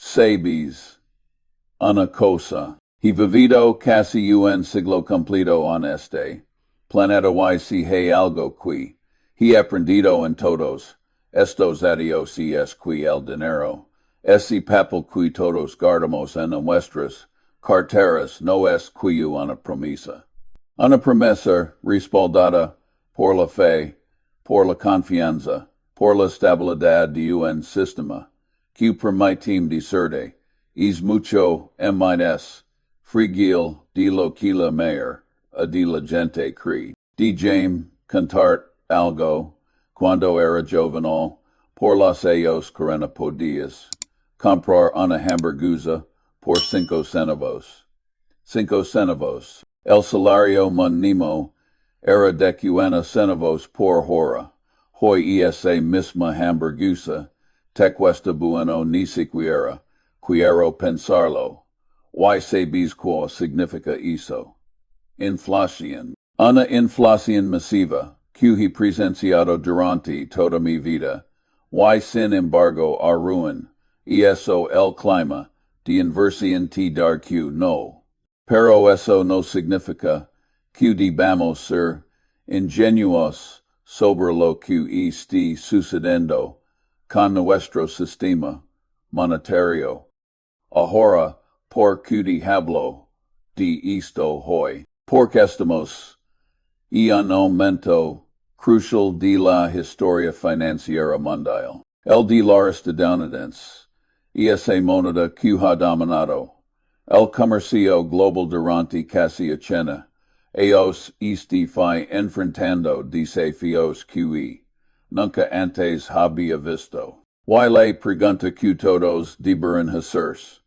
sabis, una cosa. He vivido casi un siglo completo en este planeta y si hay algo que he aprendido en todos estos adios y es que el dinero, ese papel que todos guardamos en nuestras carteras no es que una promesa. Una promesa respaldada por la fe, por la confianza, por la estabilidad de un sistema, que permite discernir, es mucho más frigil de lo que la mayor de la gente cree. De James cantar algo, cuando era jovenal, por los ellos 40 podías comprar una hamburguesa por 5 centavos. 5 centavos. El salario mínimo era de 40 centavos por hora. Hoy esa misma hamburguesa te cuesta bueno ni siquiera quiero pensarlo. Y sabes qué significa eso. Inflación. Una inflación masiva que he presenciado durante toda mi vida. Y sin embargo a ruin. Y eso el clima de inversión te dar que no. Pero eso no significa que debamos ser ingenuos sobre lo que esté sucediendo con nuestro sistema monetario. Ahora, por que hablo de esto hoy, porque estamos en un momento crucial de la historia financiera mundial. El dólar estadounidense, esa moneda que ha dominado el comercio global durante casi 80 años fue enfrentando desafíos que nunca antes había visto. Y la pregunta que todos deberán hacerse,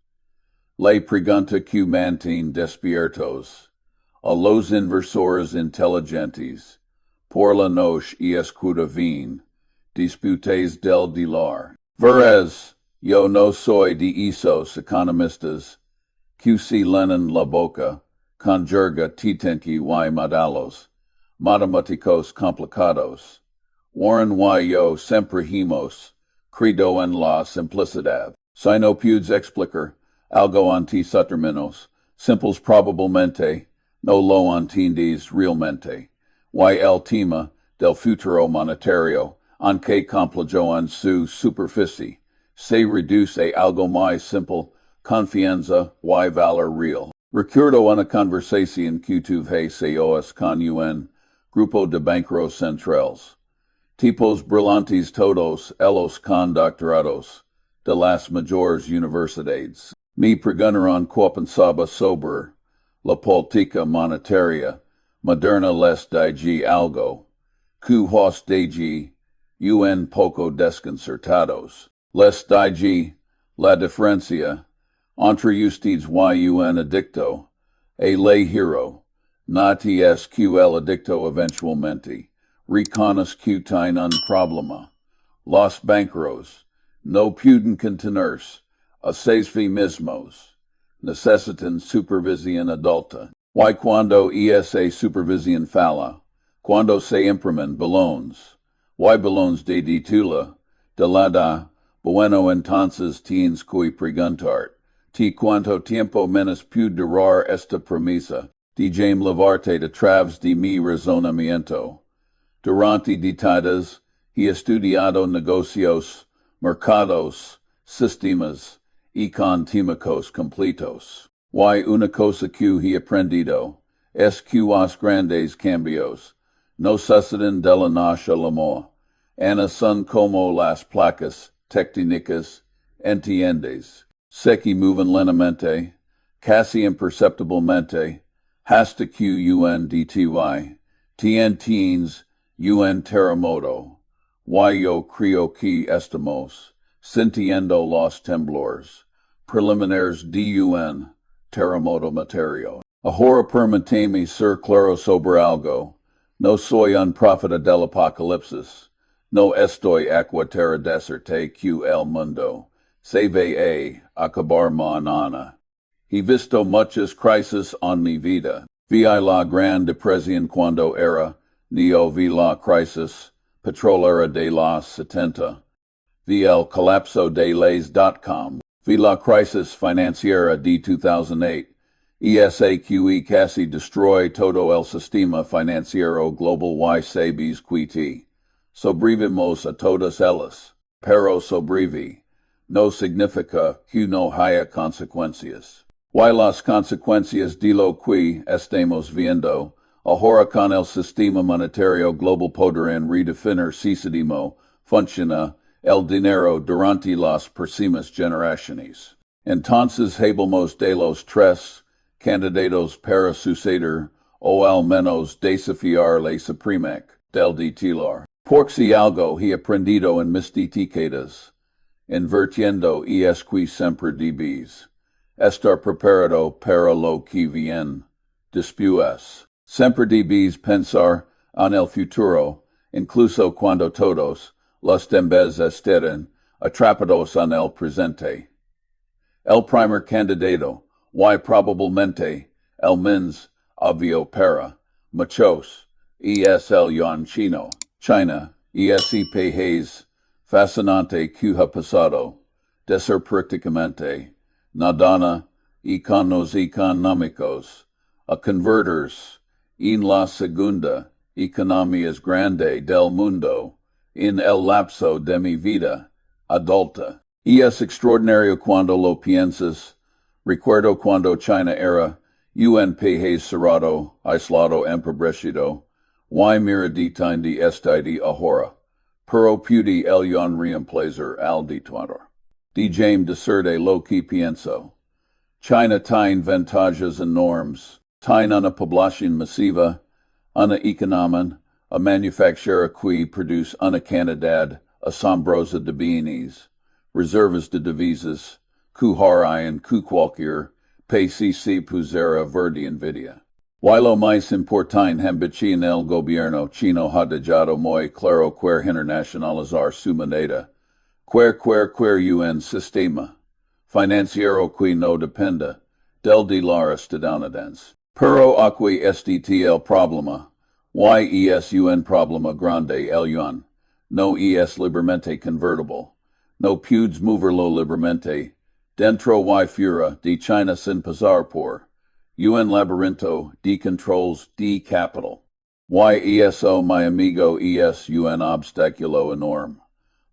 la pregunta que mantiene despiertos a los inversores inteligentes por la noche es que ven disputas del dólar. Verás, yo no soy de esos economistas que se llenan la boca con jerga técnica y modelos matemáticos complicados. Warren y yo siempre hemos creído en la simplicidad. Si no puedes explicar algo en tus términos simples probablemente no lo entiendes realmente. Y el tema del futuro monetario, aunque complejo en su superficie, se reduce a algo más simple, confianza y valor real. Recuerdo una conversación que tuve hace con un grupo de banqueros centrales. Tipos brillantes todos ellos con doctorados de las mayores universidades. Me preguntaron qué pensaba sobre la política monetaria moderna les dije algo, que os dije un poco desconcertados. Les dije la diferencia entre ustedes y un adicto a la hero, not es que el adicto eventualmente reconoce que tiene un problema. Los banqueros no pueden contenerse a sí mismos, necesitan supervisión adulta. Y cuando esa supervisión falla, cuando se imprimen balones, y balones de titula, de la da, bueno entonces tienes que preguntar, ¿ti cuánto tiempo menos puede durar esta promesa? Déjame llevarte de través de mi razonamiento. Durante décadas he estudiado negocios, mercados, sistemas, económicos completos. Y una cosa que he aprendido es que los grandes cambios no suceden de la noche a la mañana. Ana son como las placas técnicas, entiendes. Se que mueven lentamente, casi imperceptiblemente, hasta que un dty, tienes un terremoto. Y yo creo que estamos sintiendo los temblores preliminares de un terremoto material. Ahora permíteme ser claro sobre algo. No soy un profeta del apocalipsis. No estoy aquí para decirte que el mundo se va a acabar mañana. He visto muchas crisis en mi vida. Vi la Gran Depresión cuando era niño, vi la crisis petrolera de los 70. Vi el colapso de las .com. Vi la crisis financiera de 2008. ESAQE casi destroy todo el sistema financiero global y sabes quiti. Sobrevivimos a todas ellas. Pero sobrevive no significa que no haya consecuencias. Y las consecuencias de lo que estamos viendo ahora con el sistema monetario global podrán redefinir sistema funciona el dinero durante las próximas generaciones. Entonces hablamos de los tres candidatos para suceder o al menos desafiar la supremac del titular. Porque si algo he aprendido en mis décadas, invirtiendo esque siempre debes estar preparado para lo que viene después. Siempre debes pensar en el futuro, incluso cuando todos los demás estén atrapados en el presente. El primer candidato, y probablemente el menos obvio para muchos, es el Yuan Chino. China, ese país fascinante que ha pasado de ser prácticamente nada con los económicos a convertirse en la segunda economía grande del mundo en el lapso de mi vida adulta. Y es extraordinario cuando lo piensas. Recuerdo cuando China era un país cerrado, aislado, empobrecido, y miradita de de ahora. Pero pude el yuan reemplazar al dictador. Déjame decirte lo que pienso. China tiene ventajas enormes. Tiene una población masiva, una economía, a manufactura que produce una cantidad asombrosa de bienes, reservas de divisas, que harían que cualquier país se pusiera verde envidia. Y lo más importante ambición en el gobierno chino ha dejado muy claro que internacionalizar su moneda, que un sistema financiero que no dependa del dólar estadounidense. Pero aquí el problema, y es un problema grande el yuan, no es liberamente convertible, no puedes moverlo liberamente, dentro y fuera de China sin pasar por un laberinto de controls de capital. Eso, mi amigo, es un obstáculo enorme.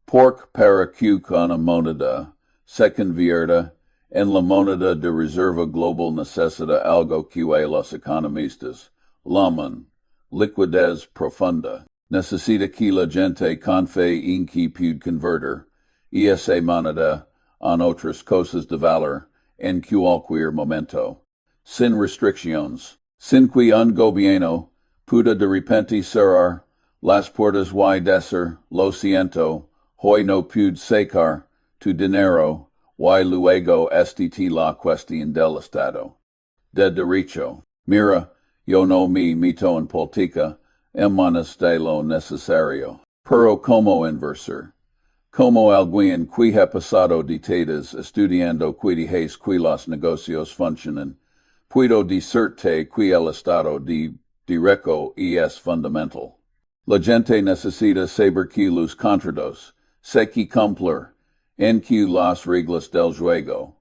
Porque para que una moneda se convierta en la moneda de reserva global necesita algo que los economistas llaman liquidez profunda. Necesita que la gente confíe en que puede convertir esa moneda en otras cosas de valor en cualquier momento. Sin restricciones, sin que un gobierno pueda de repente cerrar las puertas y decir, lo siento, hoy no pude sacar tu dinero, y luego la cuestión del Estado de Derecho. Mira, yo no me meto en política, en manos de lo necesario. Pero como inversor, como alguien que ha pasado décadas estudiando que los negocios funcionan, puedo decirte que el Estado de Derecho es fundamental. La gente necesita saber que los contratos se que cumplir en que las reglas del juego,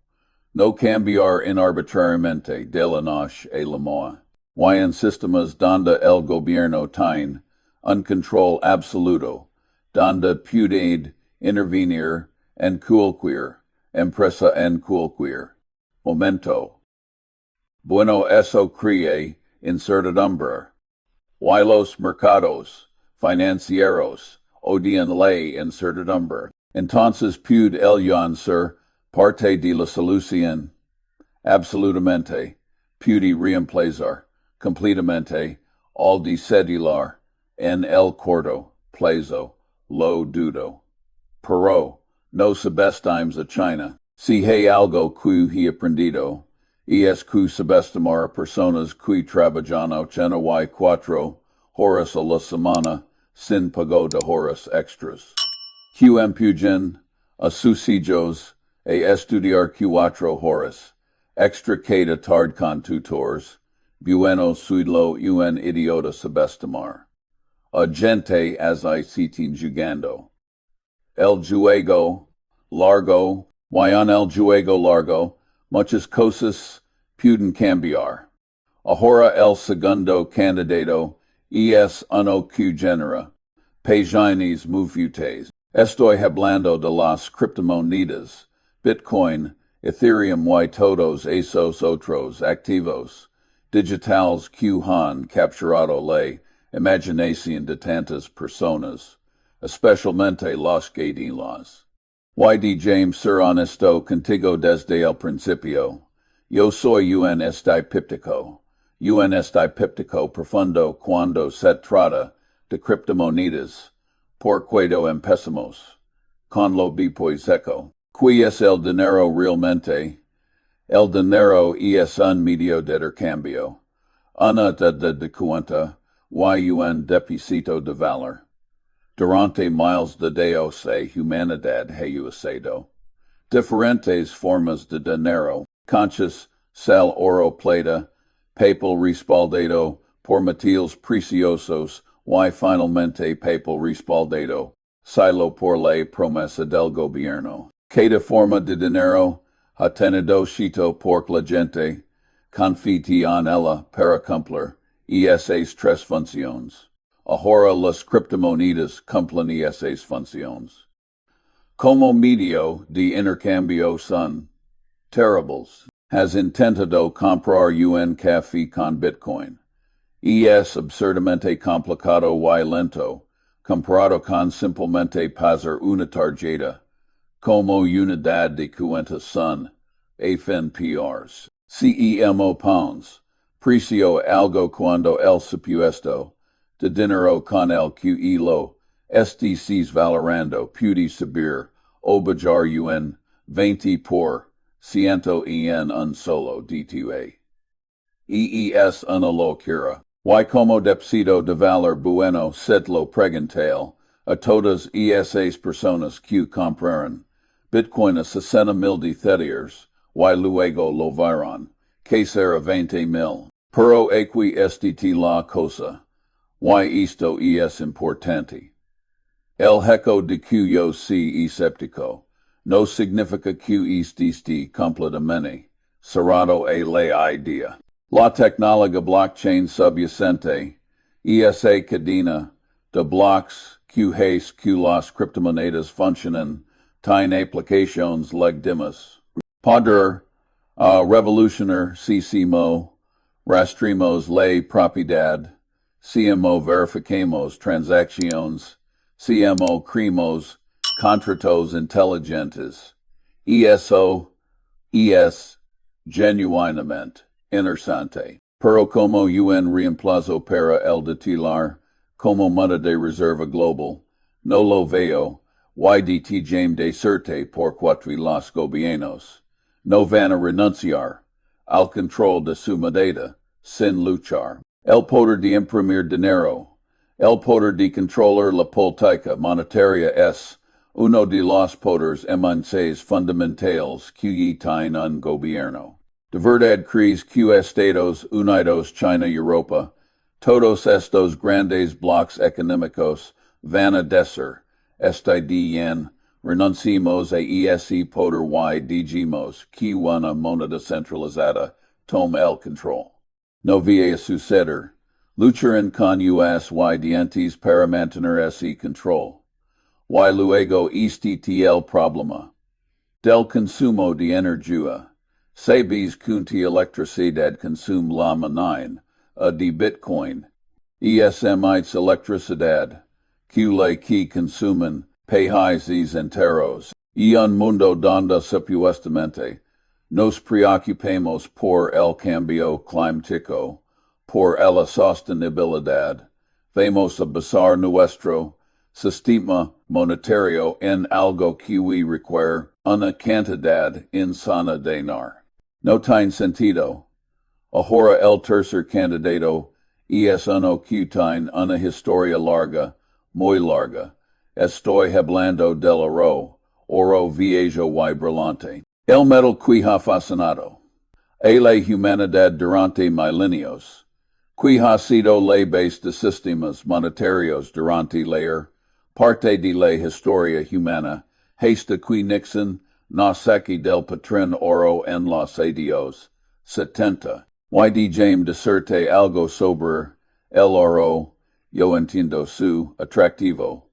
no cambiar arbitrariamente de la noche a la mañana. Y en sistemas donde el gobierno tiene un control absoluto, donde puede intervenir en cualquier empresa en cualquier momento. Bueno, eso crea incertidumbre. Y los mercados financieros odian la incertidumbre. Entonces puede el yuan ser parte de la solución. Absolutamente, puede reemplazar completamente al de cedular en el corto plazo, lo dudo. Pero no subestimes a China. Si hay algo que he aprendido, es que subestimar a personas que trabajan 84 horas a la semana sin pago de horas extras. Que empujan a sus hijos a estudiar 4 horas extra cada tarde con tutores, bueno suidlo un idiota subestimar. A gente as I sitin jugando. El juego largo Yuan el juego largo, muchas cosas pueden cambiar. Ahora el segundo candidato es uno que genera páginas muy útiles. Estoy hablando de las criptomonedas, Bitcoin, Ethereum y todos esos otros activos digitales que han capturado la imaginación de tantas personas, especialmente los gatinos. YD James ser honesto contigo desde el principio. Yo soy un estipíptico profundo cuando se trata de criptomonedas. Por cuando empezamos con lo bipoiseco. ¿Qué es el dinero realmente? El dinero es un medio de intercambio. Una de cuenta y un depósito de valor. Durante miles de Dios y humanidad he usado diferentes formas de dinero, conchas, sal, oro, plata, papel respaldado por metales preciosos y finalmente papel respaldado, silo por la promesa del gobierno. Cada forma de dinero ha tenido éxito por la gente, confía en ella para cumplir esas tres funciones. Ahora las criptomonedas cumplen esas funciones. Como medio de intercambio son terribles. Has intentado comprar un café con Bitcoin. Es absurdamente complicado y lento, comparado con simplemente pasar una tarjeta. Como unidad de cuenta son FNPRs. CEMO pounds. Precio algo cuando el supuesto de dinero con el que lo STCs valorando puede subir o bajar un 20% en un solo DTA. Es una locura. Y como depósito de valor bueno se lo pregunté a todas esas personas que compraron Bitcoin a 60,000 Ethereums y luego lo vieron que será 20,000. Pero aquí está la cosa. Y esto es importante. El hecho de que yo sea escéptico no significa que esté completamente cerrado a la idea. La tecnología blockchain subyacente, esa cadena de blocks que hace que las criptomonedas funcionen, tiene aplicaciones legítimas. Poder revolucionar sistema, rastremos la propiedad, CMO verificamos transacciones, CMO creamos contratos inteligentes. ESO es genuinamente interesante. Pero como un reemplazo para el titular, como moneda de reserva global, no lo veo, YDT James de Certe por cuatro los gobiernos no van a renunciar al control de su moneda sin luchar. El poder de imprimir dinero, el poder de controlar la política monetaria es uno de los poderes eminentes fundamentales que tiene un gobierno. De verdad crees que Estados Unidos, China y Europa, todos estos grandes bloques económicos van a decir, renunciamos a ese poder y digamos que una moneda centralizada toma el control. No va a suceder. Lucharán con US y dientes para mantener ese control. Y luego este el problema del consumo de energía. Sabes que electricidad consume la mañana de Bitcoin. ESMites electricidad, que la que consumen países enteros. Y un mundo donde supuestamente nos preocupemos por el cambio climático, por la sostenibilidad. Vamos a basar nuestro sistema monetario en algo que requiere una cantidad insana de dinero. No tiene sentido. Ahora el tercer candidato es uno que tiene una historia larga, muy larga. Estoy hablando del oro viejo y brillante. El metal que ha fascinado a la humanidad durante milenios, que ha sido la base de sistemas monetarios durante la parte de la historia humana, hasta que Nixon no saque del patron oro en los adios, 70. Y djame diserte algo sobre el oro, yo entiendo su atractivo.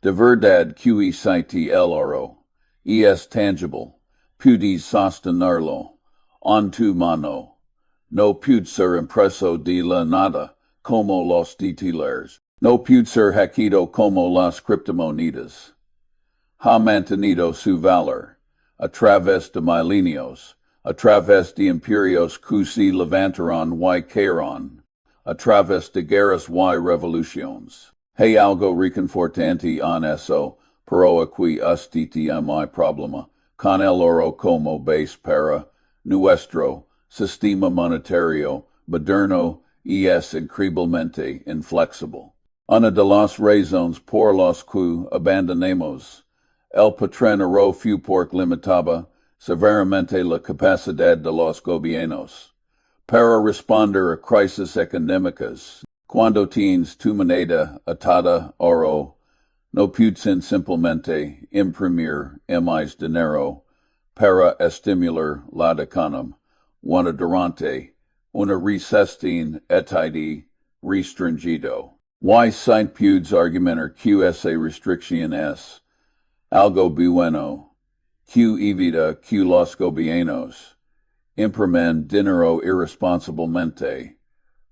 De verdad que cite el oro, es tangible, puedes sostenerlo, en tu mano. No puede ser impreso de la nada, como los titulares. No puede ser hackeado como las criptomonedas. Ha mantenido su valor, a través de milenios, a través de imperios que se levantaron y cayeron, a través de guerras y revoluciones. Hay algo reconfortante en eso, pero aquí está mi problema, con el oro como base para nuestro sistema monetario moderno es increíblemente inflexible. Una de las razones por las que abandonemos el patrón oro fue porque limitaba severamente la capacidad de los gobiernos para responder a crisis económicas. Cuando tienes tu moneda atada oro, no pueden simplemente imprimir más dinero para estimular la economía. Durante una recesión está restringido. Y sin puedes argumentar que esa restricción es algo bueno, que evita que los gobiernos imprimen dinero irresponsablemente.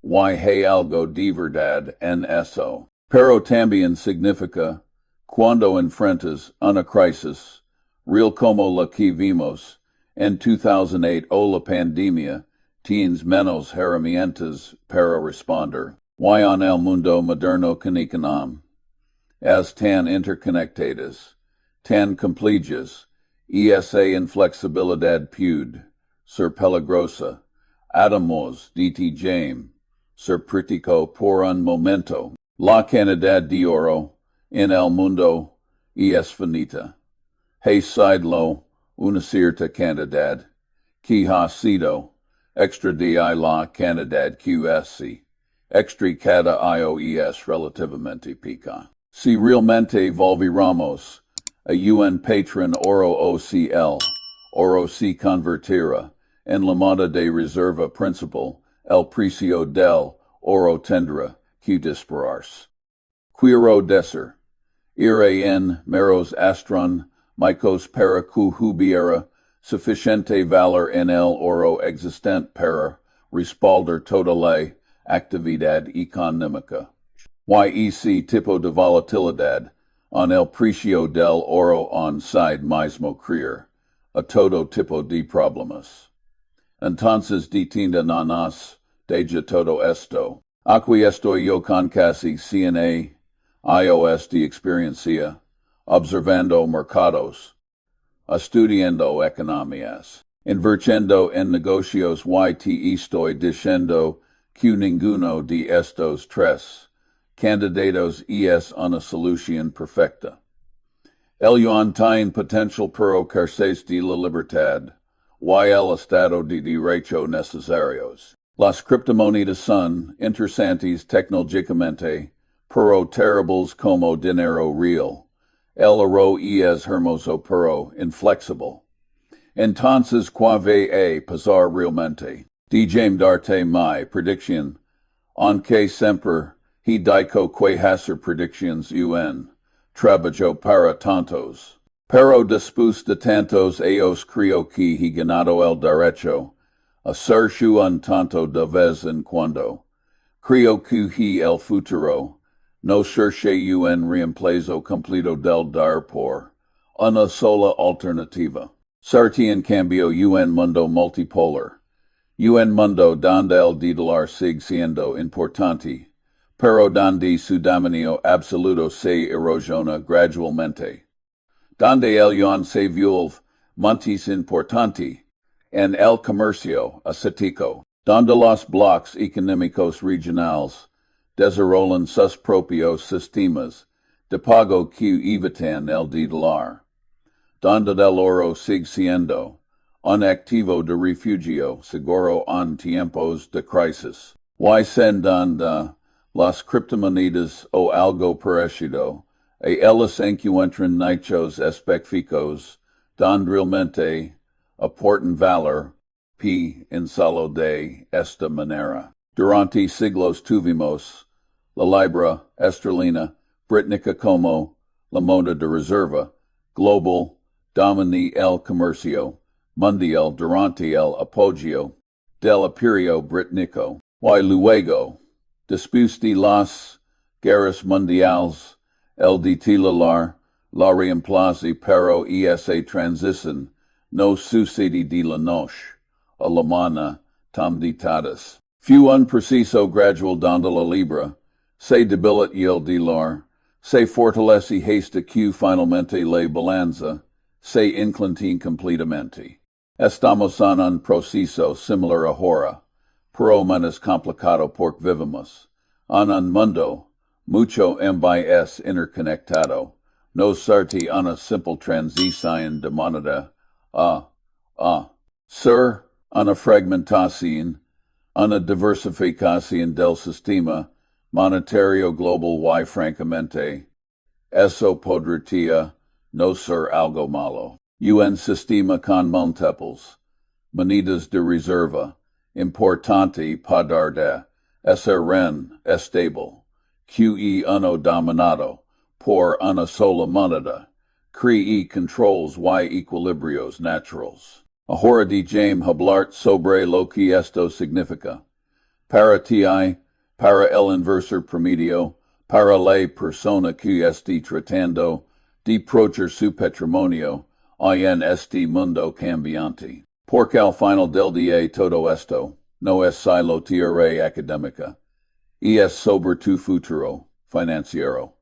Y hay algo de verdad en eso. Pero también significa, cuando enfrentas una crisis, real como la que vimos en 2008 o la pandemia, tienes menos herramientas para responder. Y en el mundo moderno con economía, as tan interconectadas, tan complejas, esa inflexibilidad puede ser peligrosa. Además de tjame ser práctico por un momento. La cantidad de oro en el mundo es finita. Hay sido una cierta cantidad que ha sido extra de la cantidad que extra cada año es relativamente pica. Si realmente volviéramos a un patrón oro OCL, oro se convertirá en la moneda de reserva principal. El precio del oro tendrá que dispararse. Quiero decir, iré en meros astron micos para que hubiera suficiente valor en el oro existente para respaldar toda la actividad económica. Y ese tipo de volatilidad en el precio del oro en sí mismo crear a todo tipo de problemas. Entonces deténdanos de todo esto. Aquí estoy yo con casi CNA, iOS de experiencia, observando mercados, estudiando economías, invirtiendo en negocios y te estoy diciendo que ninguno de estos tres candidatos es una solución perfecta. El yuan tiene potencial para carces de la libertad. Y el estado de derecho necesarios. Las criptomonedas son interesantes tecnológicamente, pero terribles como dinero real. El oro es hermoso pero inflexible. Entonces, ¿qué va a pasar realmente? Djame darte mi predicción, aunque siempre he dicho que hacer predicciones trabajo para tantos. Pero después de tantos años creo que he ganado el derecho a ser un tanto de vez en cuando. Creo que el futuro no cherche un reemplazo completo del dar por una sola alternativa. Sarti en cambio un mundo multipolar. Un mundo donde el dólar sigue siendo importante, pero donde su dominio absoluto se erosiona gradualmente. Donde el yuan se vuelve más importante en el comercio asiático, donde los bloques económicos regionales desarrollan sus propios sistemas de pago que evitan el dólar, donde el oro sigue siendo un activo de refugio seguro en tiempos de crisis, y sen donde las criptomonedas o algo parecido a ellos encuentran nichos específicos don realmente aportan valor, p en salo de esta manera. Durante siglos tuvimos la libra esterlina británica como la moneda de reserva global domini el comercio mundial durante el apogeo del imperio británico. Y luego, después de las guerras mundiales, el de titular la reemplace pero esa transición no sucede de la noche a la mañana tam ditadas. Fue un proceso gradual donde la libra se debilita y el dólar se fortalece hasta que finalmente la balanza se inclina completamente. Estamos en un proceso similar ahora, pero menos complicado porque vivimos en un mundo mucho más interconectado. No sarte una simple transición de moneda ser una fragmentación, una diversificación del sistema monetario global y francamente, eso podría no ser algo malo. Un sistema con múltiples monedas de reserva, importante para ser estable, que uno dominado por una sola moneda, cree controls y equilibrios naturales. Ahora déjame hablar sobre lo que esto significa. Para ti, para el inversor promedio, para la persona que esté tratando de proteger su patrimonio en este mundo cambiante. Porque al final del día todo esto no es solo teoría académica, y es sobre tu futuro financiero,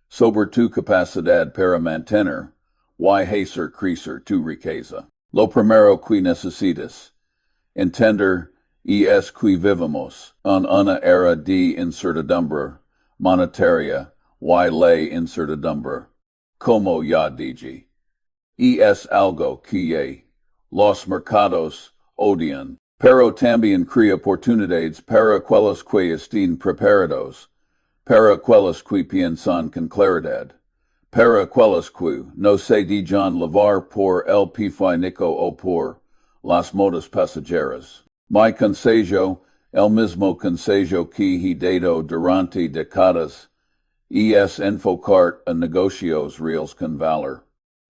sobre tu capacidad para mantener y hacer crecer tu riqueza. Lo primero que necesitas entender es que vivimos en una era de incertidumbre monetaria y la incertidumbre, como ya dije, es algo que los mercados odian, pero también crea oportunidades para aquellos que estén preparados, para aquellos que piensan con claridad, para aquellos que no se dejan llevar por el pifinico o por las modas pasajeras. Mi consejo, el mismo consejo que he dado durante décadas, es enfocar a negocios reales con valor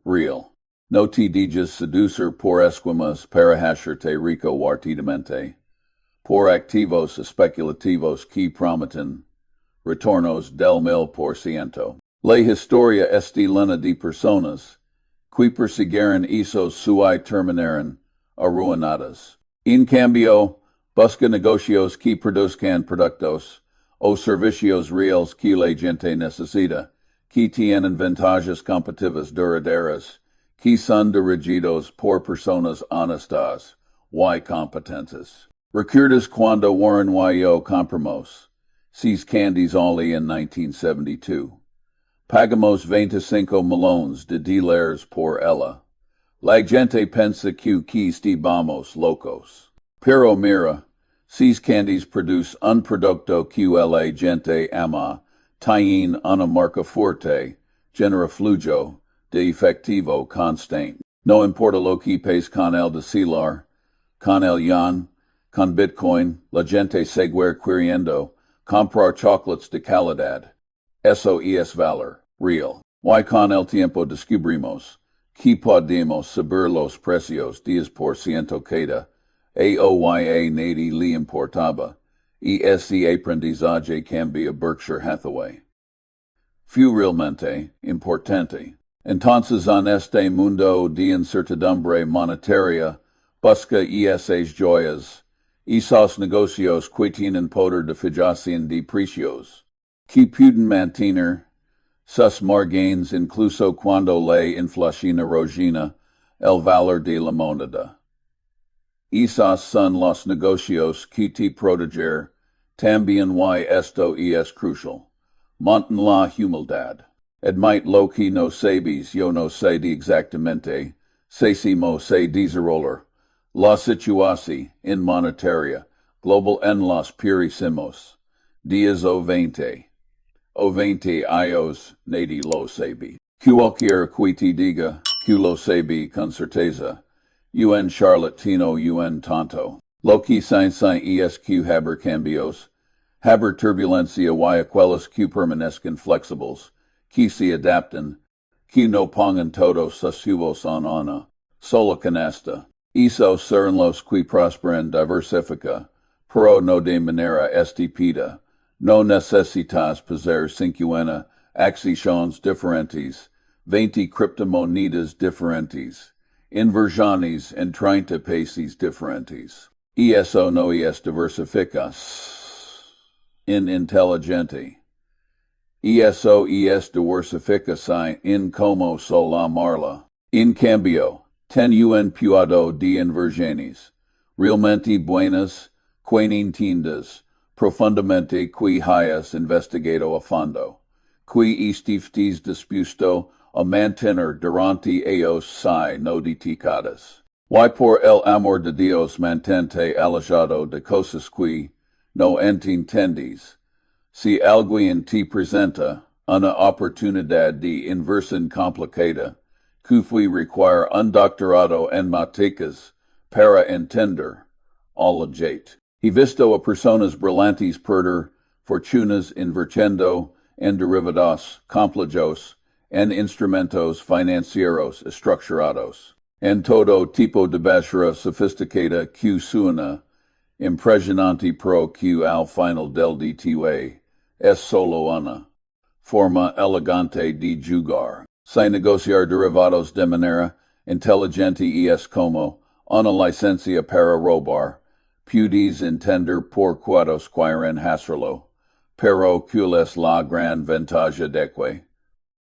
real. No te dejes seducir por esquemas para hacerte rico rápidamente, por activos especulativos que prometen retornos del 1000%. La historia está llena de personas que persiguieron esos sueños y terminaron arruinadas. En cambio, busca negocios que produzcan productos o servicios reales que la gente necesita, que tienen ventajas competitivas duraderas, que son dirigidos por personas honestas y competentes. ¿Recuerdas cuando Warren y yo compramos sis candies only en 1972? Pagamos 25 millones de dólares por ella. La gente pensa que estamos locos. Pero mira, sis candies produce un producto que la gente ama, tienen una marca fuerte, genera flujo de efectivo constante. No importa lo que pase con el dólar, con el yuan, con Bitcoin, la gente sigue queriendo comprar chocolates de calidad. Eso es valor real. Y con el tiempo descubrimos que podemos subir los precios 10% cada AOYA nadie le importaba, y ese aprendizaje cambia Berkshire Hathaway. Fue realmente importante. Entonces en este mundo de incertidumbre monetaria, busca esas joyas, esos negocios que tienen poder de fijación de precios, que pueden mantener sus margines incluso cuando la inflación erosiona el valor de la moneda. Esos son los negocios que te proteger también y esto es crucial. Mantén la humildad. Admite lo que no sabes, yo no sé de exactamente, mo se desarrollar. La situación en monetaria, global en los próximos 10 o 20. O 20 años, nadie lo sabe. Cualquier que te diga Q lo sabi con certeza. UN charlatino UN tonto. Loci sin esq haber cambios. Haber turbulencia y aquelas Q permanezcan flexibles. Qui se adaptan. Q no pongan todos sus huevos en una sola canasta. Eso seran los qui prosperan diversifica. Pero no de manera estúpida. No necesitas poseer 50 acciones diferentes, 20 criptomonedas diferentes, inversiones en 30 países diferentes. Eso no es diversificas. Ininteligente. Eso es diversificación en como solamarla. En cambio, ten un puado de inversiones. Realmente buenas, tiendas, profundamente qui hayas investigado a fondo, qui estiftes dispuesto a mantener durante ellos si no dedicadas. Y por el amor de Dios mantente alejado de cosas qui no entiendes. Si alguien te presenta una oportunidad de inversión complicada, que fui require un doctorado en matemáticas para entender, legate. He visto a personas brillantes perder fortunas invirtiendo en derivados complejos, en instrumentos financieros estructurados, en todo tipo de basura sofisticada que suena impresionante pro que al final del día es solo una forma elegante de jugar. Sin negociar derivados de manera inteligente y es como una licencia para robar. Puedes entender por cuados quieren hacerlo, pero cuál es la gran ventaja de que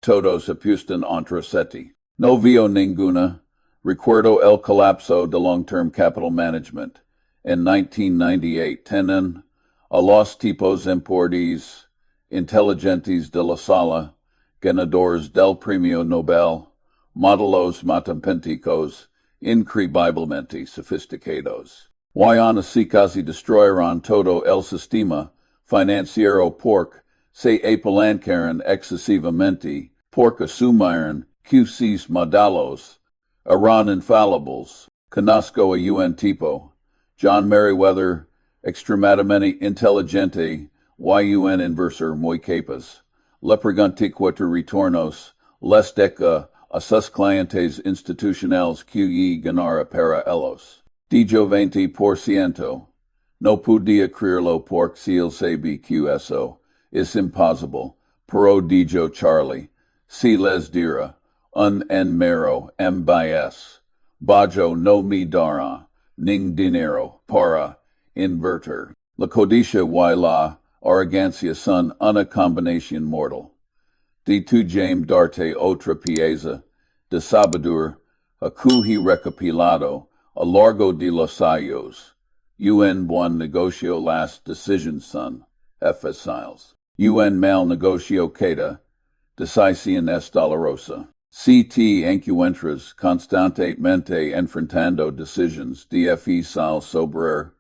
todos apuestan entre seti. No veo ninguna. Recuerdo el colapso de long-term capital management. En 1998 tienen a los tipos importantes inteligentes de la sala, ganadores del premio Nobel, modelos matemáticos increíblemente sofisticados. Y aún así casi destruirán todo el sistema financiero porque se apalancaron excesivamente, porque asumiron que sus modelos eran infalibles. Conozco a un tipo, John Merriweather, extremadamente inteligente y un inversor muy capaz. Le pregunté cuatro retornos les deca a sus clientes institucionales que ganara para ellos. Dijo 20%. No podía creerlo porque si él sabe que eso es imposible, pero dijo Charlie, si les dira, un enmero MBS, bajo no me dará, ning dinero para invertir. La codicia y la arrogancia son una combinación mortal. De tu James darte otra pieza de sabiduría, a cuji recopilado a largo de los años. Un buen negocio las decisions son fáciles. Un mal negocio queda decisión es dolorosa. Si te encuentras constantemente enfrentando decisions difíciles sobre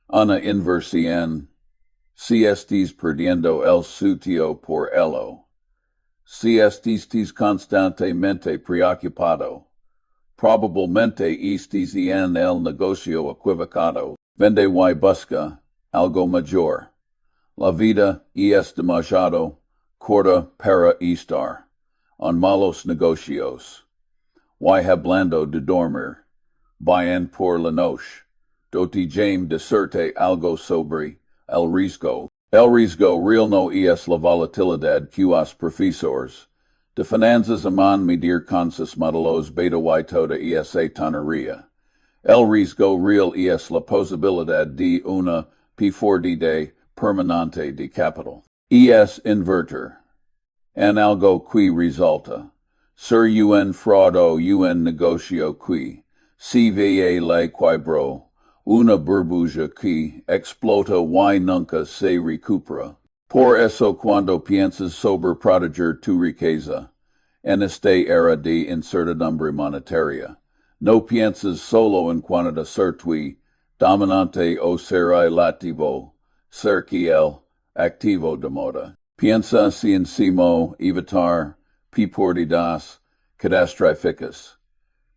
una inversión, si estés perdiendo el sitio por ello, si estés constantemente preocupado, probablemente estés en el negocio equivocado. Vende y busca algo mayor. La vida es demasiado corta para estar en malos negocios. Y hablando de dormir, vayan por la noche. Doti James decirte algo sobre el riesgo. El riesgo real no es la volatilidad que os profesores de finanzas aman medir con sus modelos beta y toda esa tontería. El riesgo real es la posibilidad de una pérdida permanente de capital. Es invertir en algo que resulta ser un fraude o un negocio que si ve la quebra, una burbuja que explota y nunca se recupera. Por eso cuando piensas sobre proteger tu riqueza en esta era de incertidumbre monetaria, no piensas solo en cuanto ser tu dominante o ser relativo, ser que el activo de moda. Piensa si encima evitar pérdidas Cadastrificus.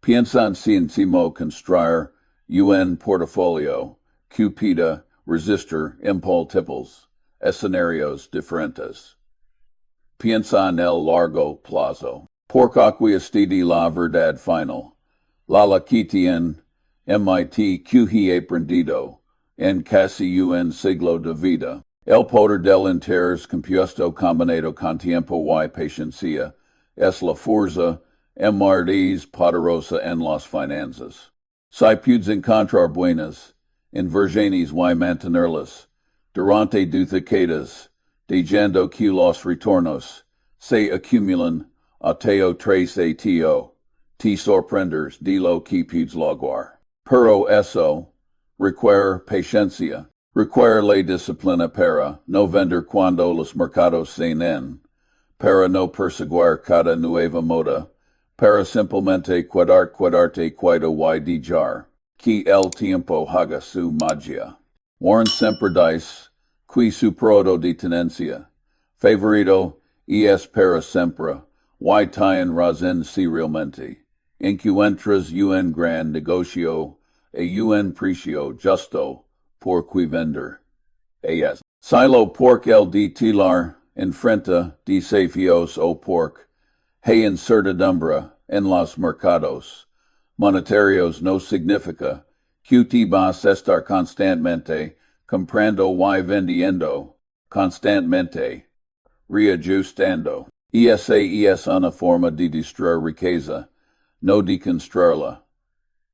Piensan cientimo construir un portafolio, cupida, resistor, impultiples, escenarios diferentes. Piensan el largo plazo. Porque estidi la verdad final. La quitien MIT Qhe aprendido, en casi un siglo de vida. El poder del interés compuesto combinado con tiempo y paciencia es la fuerza más poderosa en las finanzas. Si puedes encontrar buenas inversiones y mantenerlas durante décadas, dejando que los retornos se acumulen a teo tres atio, te sorprendes de lo que puedes lograr. Pero eso requiere paciencia. Require la disciplina para no vender cuando los mercados se nen, para no perseguir cada nueva moda, para simplemente cuidarte cuido y dejar que el tiempo haga su magia. Warren siempre dice que su periodo de tenencia favorito es para siempre, y tiene razón seriamente. Encuentras un gran negocio a un precio justo por que vender. Es. Silo pork el de tilar, enfrenta desafíos o pork, hay incertidumbre en los mercados. Monetarios no significa que te vas a estar constantemente comprando y vendiendo, constantemente reajustando. Esa es una forma de destruir riqueza, no de construirla.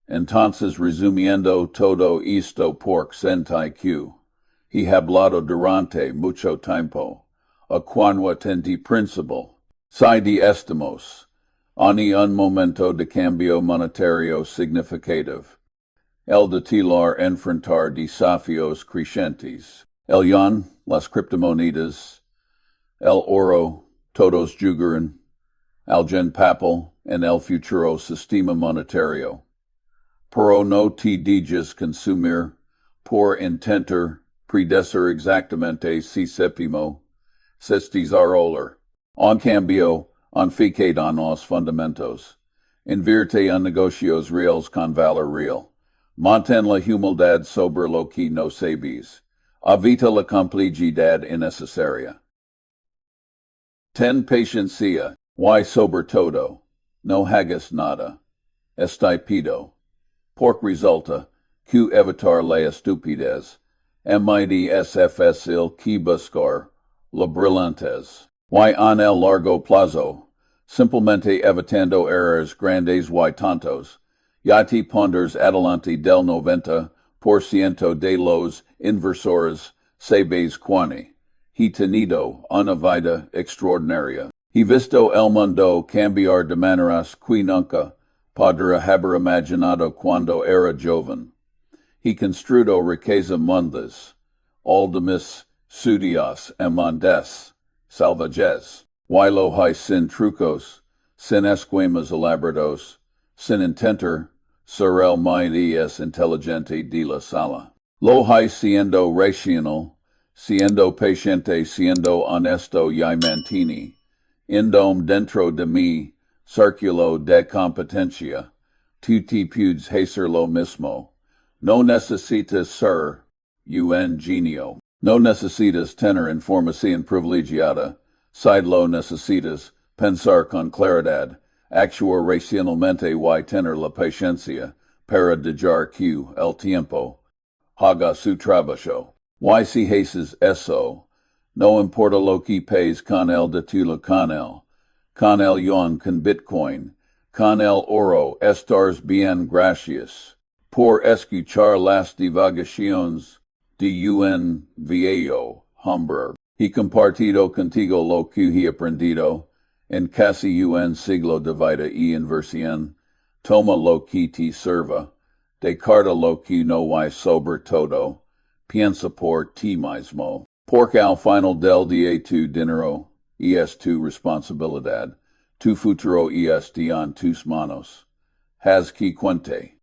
Entonces, resumiendo todo esto por sentai que he hablado durante mucho tiempo, a cuanto principal, si de estamos, ani un momento de cambio monetario significativo, el de tilar enfrentar desafíos crecientes, el yuan, las criptomonedas, el oro, todos jugaron, al papel, en el futuro sistema monetario. Pero no te dejes consumir por intentar predecir exactamente si sepimo, sestizar en cambio, enfocate en los fundamentos. Invierte en negocios reales con valor real. Mantén la humildad sobre lo que no sabes. Evita la complejidad innecesaria. Ten paciencia, y sobre todo, no hagas nada. Estúpido. Porque resulta que evitar la estupidez, mides fácil que buscar la brillantez. Y en el largo plazo, simplemente evitando errores grandes y tontos, ya te ponders adelante del 90% de los inversores sabes quani. He tenido una vida extraordinaria. He visto el mundo cambiar de maneras que nunca podrá haber imaginado cuando era joven. He construido riqueza mundas, all de mis sudios emandes, salvajes, y lo hay sin trucos, sin esquemas elaborados, sin intentar ser el más inteligente de la sala. Lo hay siendo racional, siendo paciente, siendo honesto y mantini, indom dentro de mi círculo de competencia, tú te puedes hacer lo mismo. No necesitas ser un genio. No necesitas tener información privilegiada. Si lo necesitas, pensar con claridad, actuar racionalmente y tener la paciencia para dejar que el tiempo haga su trabajo. Y si haces eso, no importa lo que pagues con el título con el yuan, con Bitcoin, con el oro, estás bien, gracias por escuchar las divagaciones de un viejo hombre. He compartido contigo lo que he aprendido en casi un siglo de vida y inversión. Toma lo que te sirva, descarta lo que no hay sobre todo, piensa por ti mismo. Porque al final del día tu dinero es tu responsabilidad, tu futuro es en tus manos. Haz que cuente.